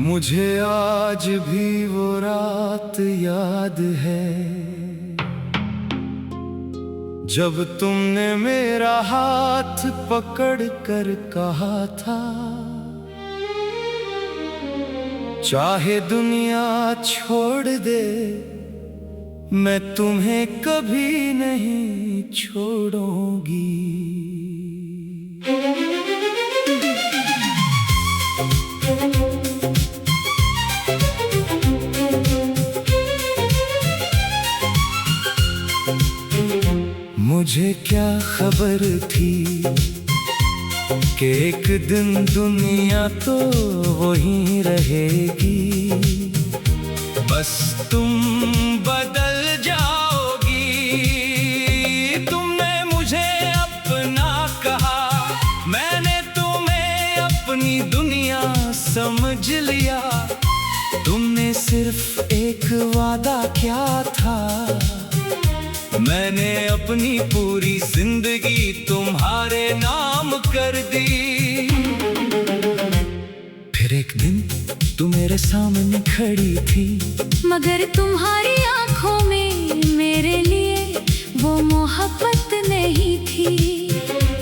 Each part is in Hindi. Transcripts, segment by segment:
मुझे आज भी वो रात याद है जब तुमने मेरा हाथ पकड़ कर कहा था, चाहे दुनिया छोड़ दे मैं तुम्हें कभी नहीं छोड़ूंगी। मुझे क्या खबर थी कि एक दिन दुनिया तो वहीं रहेगी, बस तुम बदल जाओगी। तुमने मुझे अपना कहा, मैंने तुम्हें अपनी दुनिया समझ लिया। तुमने सिर्फ एक वादा किया था, मैंने अपनी पूरी जिंदगी तुम्हारे नाम कर दी। फिर एक दिन तू मेरे सामने खड़ी थी, मगर तुम्हारी आंखों में मेरे लिए वो मोहब्बत नहीं थी,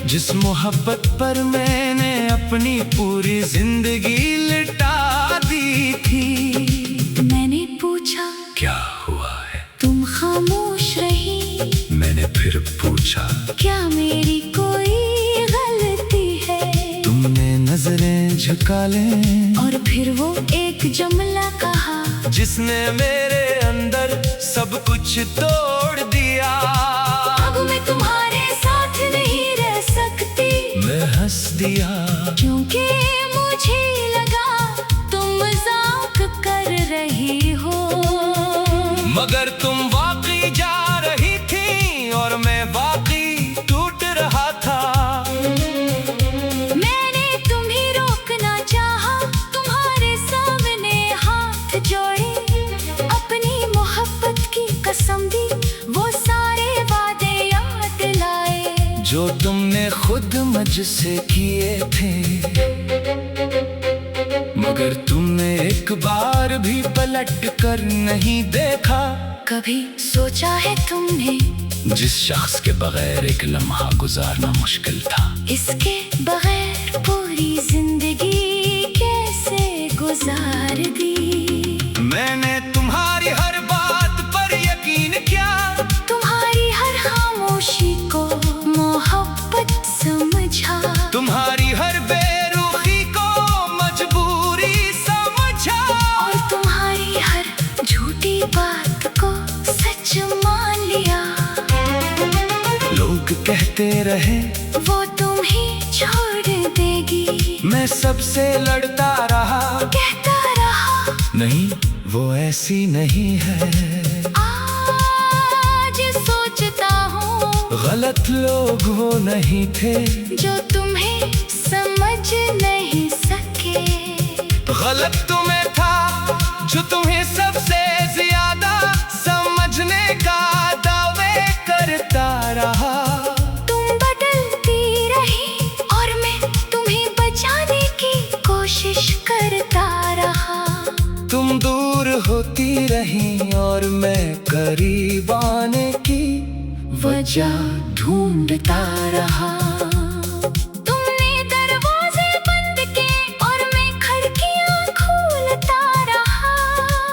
जिस मोहब्बत पर मैंने अपनी पूरी जिंदगी लुटा दी थी। मैंने पूछा क्या हुआ है, तुम खामोश रही। मैंने फिर पूछा क्या मेरी कोई गलती है। तुमने नजरें झुका लें और फिर वो एक जुमला कहा, जिसने मेरे अंदर सब कुछ तोड़ दिया। अब मैं तुम्हारे साथ नहीं रह सकती। मैं हंस दिया क्योंकि मुझे लगा तुम मजाक कर रही हो, मगर तुम वाकई जा रही थी और मैं वाकई टूट रहा था। मैंने तुम्हें रोकना चाहा, तुम्हारे सामने हाथ जोड़े, अपनी मोहब्बत की कसम दी, वो सारे वादे याद लाए जो तुमने खुद मुझसे किए थे। मगर तुमने एक बार भी पलट कर नहीं देखा। कभी सोचा है तुमने जिस शख्स के बगैर एक लम्हा गुजारना मुश्किल था, इसके बगैर पूरी जिंदगी कैसे गुजार दी। मैंने तुम्हारी हर बात पर यकीन किया, तुम्हारी हर खामोशी को मोहब्बत समझा, तुम्हारी हर बेरुखी को मजबूरी समझा, और तुम्हारी हर झूठी बात को सच मान लिया। लोग कहते रहे वो तुम्हें छोड़ देगी, मैं सबसे लड़ता रहा, कहता रहा नहीं वो ऐसी नहीं है। आज सोचता हूँ गलत लोग वो नहीं थे जो तुम्हें समझ नहीं सके। गलत तुम्हें था जो तुम्हें सबसे ज्यादा समझने का दावे करता रहा। तुम बदलती रही और मैं तुम्हें बचाने की कोशिश करता रहा। तुम दूर होती रही और मैं करीब आने की वजह ढूंढता रहा। तुमने दरवाजे बंद किए और मैं खिड़कियां खोलता रहा।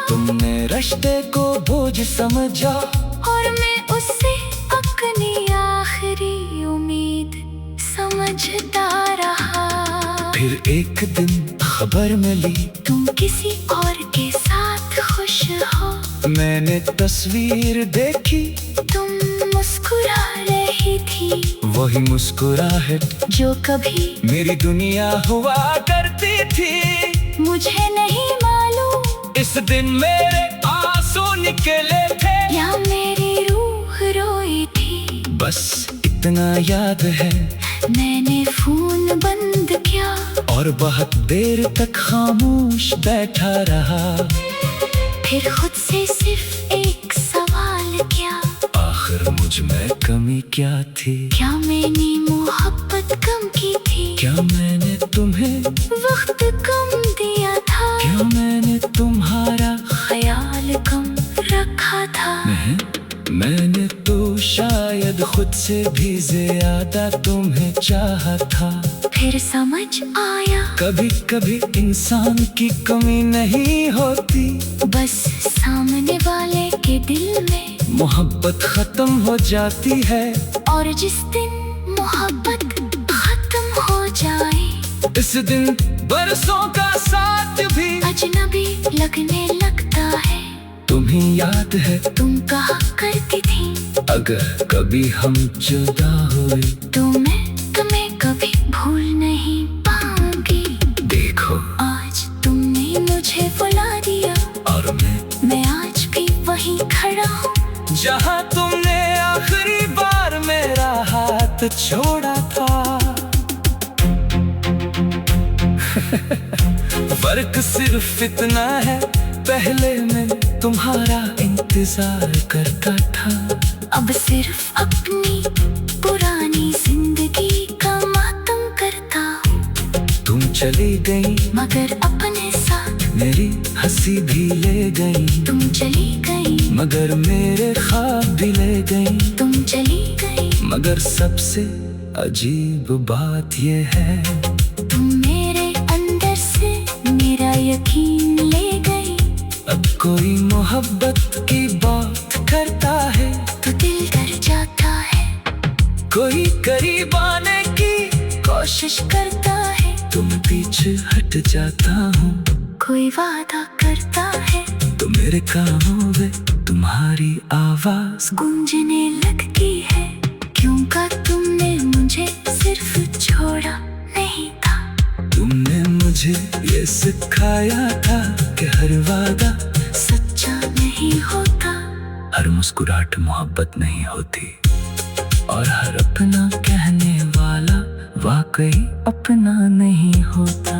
तुमने रिश्ते को बोझ समझा और मैं उससे अपनी आखिरी उम्मीद समझता रहा। फिर एक दिन खबर मिली तुम किसी और के साथ खुश हो। मैंने तस्वीर देखी, तुम मुस्कुरा रही थी, वही मुस्कुराहट जो कभी मेरी दुनिया हुआ करती थी। मुझे नहीं मालूम इस दिन मेरे आंसू निकले थे या मेरी रूह रोई थी। बस इतना याद है मैंने फोन बंद किया और बहुत देर तक खामोश बैठा रहा। फिर खुद से सिर्फ एक क्या? आखिर मुझ में कमी क्या थी? क्या मैंने मोहब्बत कम की थी? क्या मैंने तुम्हें वक्त कम दिया था? क्या मैंने तुम्हारा ख्याल कम रखा था? मैंने तो शायद खुद से भी ज्यादा तुम्हें चाहा था। फिर समझ आया कभी कभी इंसान की कमी नहीं होती, बस सामने वाले के दिल में मोहब्बत खत्म हो जाती है। और जिस दिन मोहब्बत खत्म हो जाए, इस दिन बरसों का साथ भी अजनबी लगने लगता है। तुम्हें याद है तुम कहा करती थी, अगर कभी हम जुदा हुए तो मैं तुम्हें कभी भूल नहीं पाऊंगी। देखो आज तुमने मुझे बुला दिया और मैं आज भी वहीं खड़ा हूँ, जहाँ तुमने आखिरी बार मेरा हाथ छोड़ा था। फर्क सिर्फ इतना है, पहले मैं तुम्हारा इंतजार करता था, अब सिर्फ अपनी पुरानी जिंदगी का मातम करता हूँ। तुम चली गई मगर अपने साथ मेरी हंसी भी ले गई, तुम चली गई मगर मेरे ख्वाब भी ले गई। तुम चली गई मगर सबसे अजीब बात ये है, तुम मेरे अंदर से मेरा यकीन ले गई। अब कोई मोहब्बत की बात करता है तो दिल डर जाता है, कोई करीब आने की कोशिश करता है, तुम पीछे हट जाता हूँ। कोई वादा करता है तो मेरे कानों में तुम्हारी आवाज गूंजने लगती है। क्यों का तुमने मुझे सिर्फ छोड़ा नहीं था? तुमने मुझे ये सिखाया था कि हर वादा सच्चा नहीं होता, हर मुस्कुराहट मोहब्बत नहीं होती, और हर अपना कहने वाला वाकई अपना नहीं होता।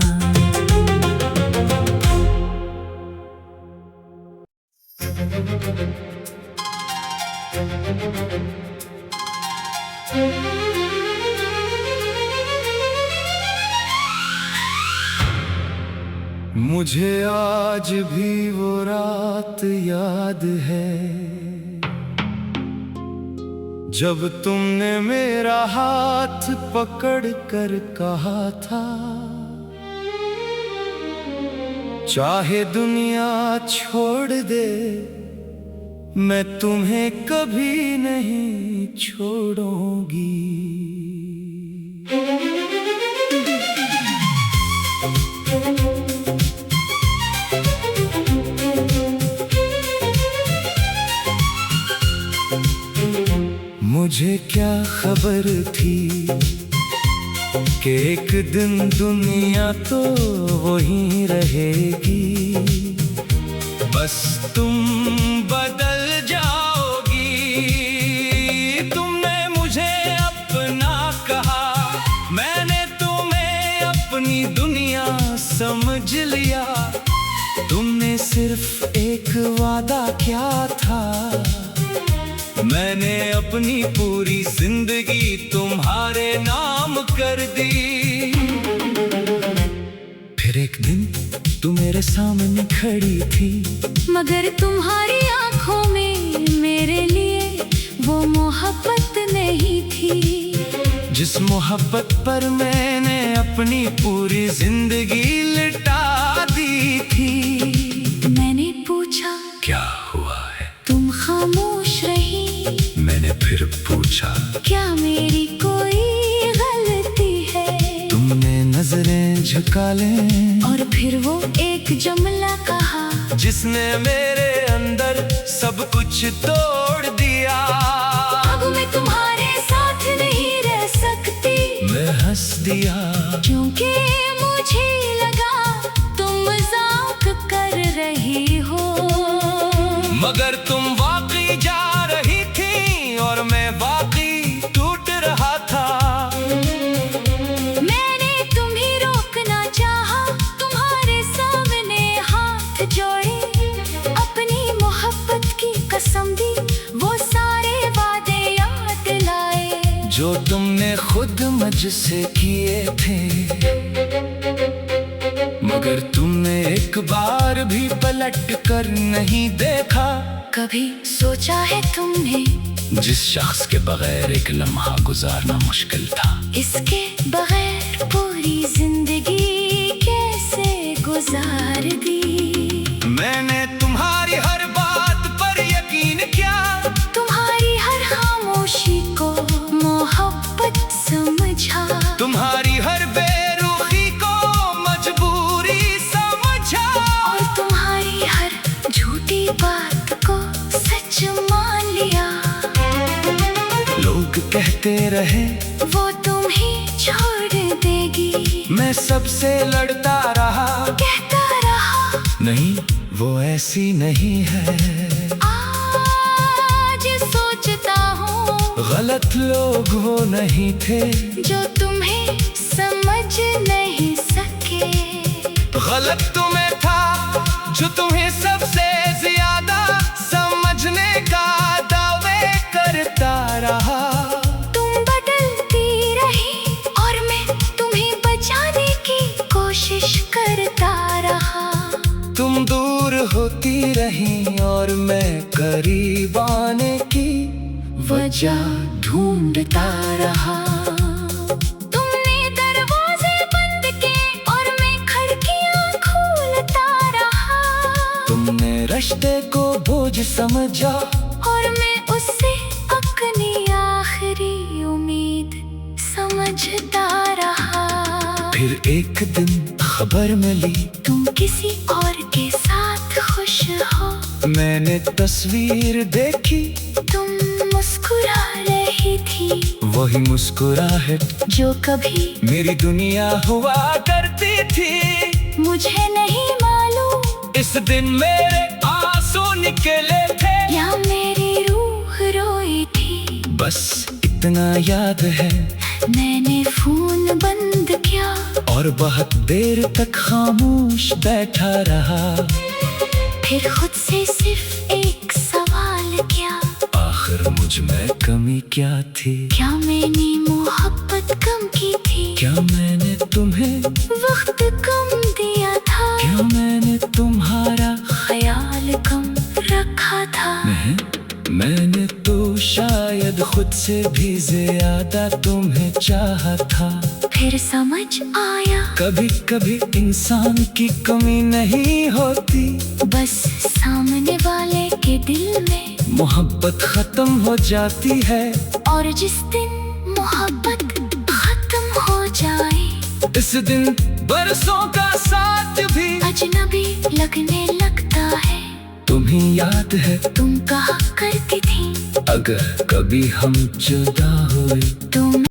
मुझे आज भी वो रात याद है, जब तुमने मेरा हाथ पकड़ कर कहा था, चाहे दुनिया छोड़ दे मैं तुम्हें कभी नहीं छोड़ूंगी। मुझे क्या खबर थी कि एक दिन दुनिया तो वहीं रहेगी, बस तुम बदल जाओगी। तुमने मुझे अपना कहा, मैंने तुम्हें अपनी दुनिया समझ लिया। तुमने सिर्फ एक वादा किया था, मैंने अपनी पूरी जिंदगी तुम्हारे नाम कर दी। फिर एक दिन तू मेरे सामने खड़ी थी, मगर तुम्हारी आंखों में मेरे लिए वो मोहब्बत नहीं थी, जिस मोहब्बत पर मैंने अपनी पूरी जिंदगी लुटा दी थी। मैंने पूछा क्या हुआ है, तुम खामोश रही। मैंने फिर पूछा क्या मेरी कोई गलती है? तुमने नजरें झुका लें और फिर वो एक जुमला कहा, जिसने मेरे अंदर सब कुछ तोड़ दिया। अब मैं तुम्हारे साथ नहीं रह सकती। मैं हंस दिया क्योंकि मुझे लगा तुम मजाक कर रही हो, मगर तुम वाकई जा रही थी और मैं वाकई टूट रहा था। मैंने तुम्हें रोकना चाहा, तुम्हारे सामने हाथ जोड़े, अपनी मोहब्बत की कसम दी, वो जो तुमने खुद मुझसे किए थे, मगर तुमने एक बार भी पलट कर नहीं देखा। कभी सोचा है तुमने जिस शख्स के बगैर एक लम्हा गुजारना मुश्किल था, इसके बगैर पूरी जिंदगी कैसे गुजार दी। मैंने तुम्हारी हर बात पर यकीन किया, तुम्हारी हर खामोशी को मोहब्बत समझा, तुम्हारी हर बेरुखी को मजबूरी समझा, और तुम्हारी हर झूठी बात को सच मान लिया। लोग कहते रहे वो तुम ही छोड़ देगी, मैं सबसे लड़ता रहा, कहता रहा नहीं वो ऐसी नहीं है। आज सोचता हूँ गलत लोग वो नहीं थे, जो तुम्हें समझ नहीं सके। गलत तुम्हें था जो तुम्हें सबसे ज्यादा समझने का दावे करता रहा। तुम बदलती रही और मैं तुम्हें बचाने की कोशिश करता रहा। तुम दूर होती रही और मैं करीब आने की वजह ढूंढता रहा। तुमने दरवाजे बंद किए और मैं खिड़कियां खोलता रहा। तुमने रिश्ते को बोझ समझा और मैं उससे अपनी आखिरी उम्मीद समझता रहा। फिर एक दिन खबर मिली तुम किसी और के साथ खुश हो, मैंने तस्वीर देखी, तुम मुस्कुरा रही थी, वही मुस्कुराहट जो कभी मेरी दुनिया हुआ करती थी। मुझे नहीं मालूम इस दिन मेरे आंसू निकले थे या मेरी रूह रोई थी। बस इतना याद है मैंने फोन बंद किया और बहुत देर तक खामोश बैठा रहा। फिर खुद से सिर्फ एक सवाल किया, आखिर मुझ में कमी क्या थी? क्या मैंने मोहब्बत कम की थी? क्या मैंने तुम्हें वक्त कम दिया था? क्या मैंने तुम्हारा ख्याल कम रखा था? नहीं, मैंने तो शायद खुद से भी ज्यादा तुम्हें चाहा था। फिर समझ आया कभी कभी इंसान की कमी नहीं होती, बस सामने वाले के दिल में मोहब्बत खत्म हो जाती है। और जिस दिन मोहब्बत खत्म हो जाए, इस दिन बरसों का साथ भी अजनबी लगने लगता है। तुम्हें याद है तुम कहा करती थी अगर कभी हम जुदा हुए तो